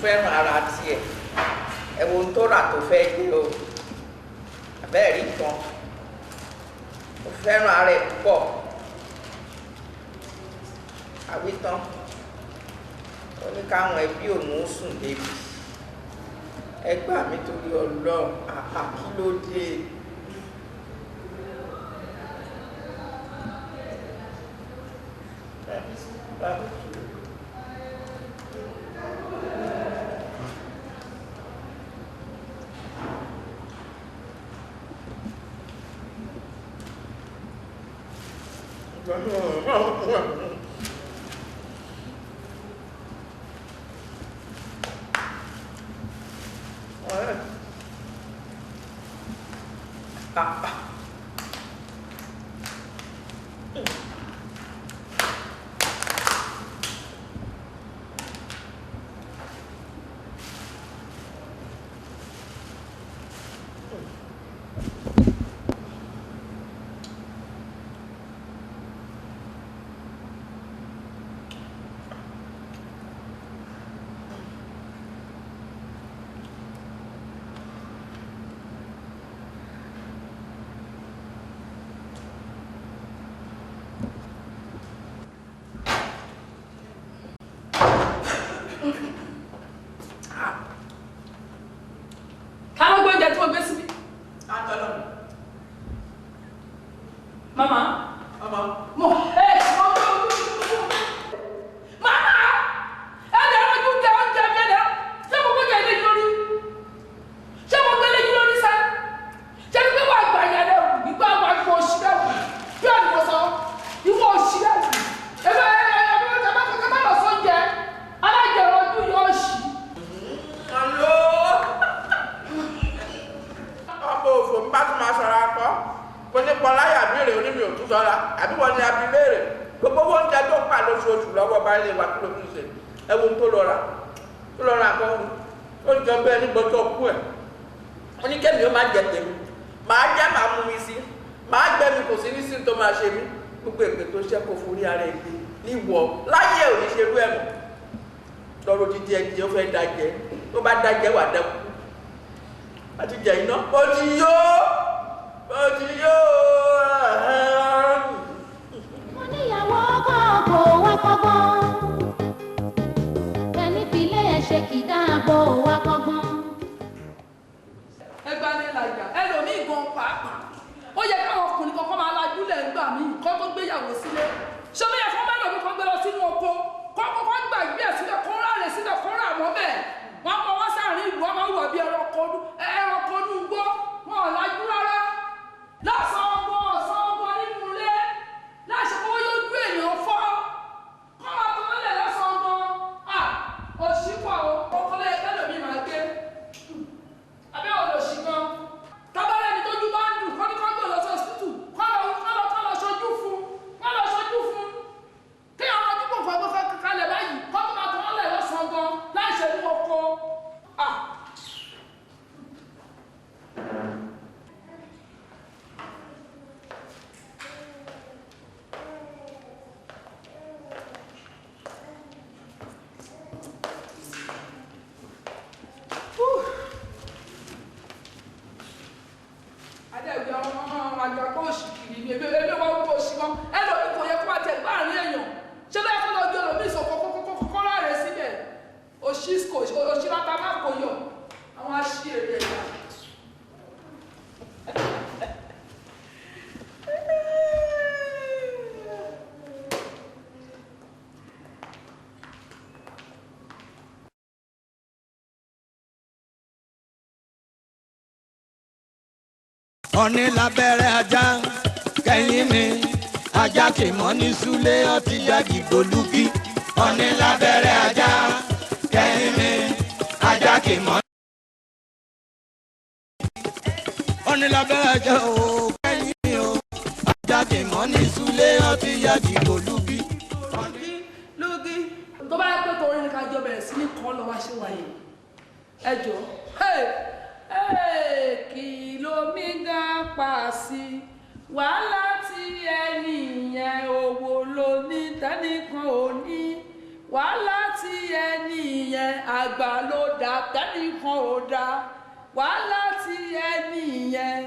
fẹ́ràn ara tiẹ̀ ẹ̀wọ̀n tó rà tó fẹ́ dé o àbẹ́ẹ̀ rí kan ó fẹ́ràn ara ẹ̀ púpọ̀ àwítán ó ní káwọn ẹbí òun ó sùn débi ẹ gbà mí torí Ọlọ́run àpá kí ló dé. Ọ̀ní lábẹ́rẹ́ ajá kẹ́yìn mi ajá kì mọ́ ní súlé ọtí jáde gbólúgí. Ọ̀ní lábẹ́rẹ́ ajá kẹ́yìn mi ajá kì mọ́. Ọ̀ní lábẹ́rẹ́ ajá o kẹ́yìn mi o ajá kì mọ́ ní súlé ọtí jáde gbólúgí. Lúgí tó bá yẹ pé torí ni ká jọ bẹ̀rẹ̀ sí ní kọ́ lọ́wọ́ ṣe wáyé ẹ jọ kìlómítà pàṣẹ wàhálà tí ẹni yẹn owó ló ní tẹnìkan ò ní wàhálà tí tí ẹni yẹn àgbà ló dá kẹ́nìkan ò dá wàhálà tí ẹni yẹn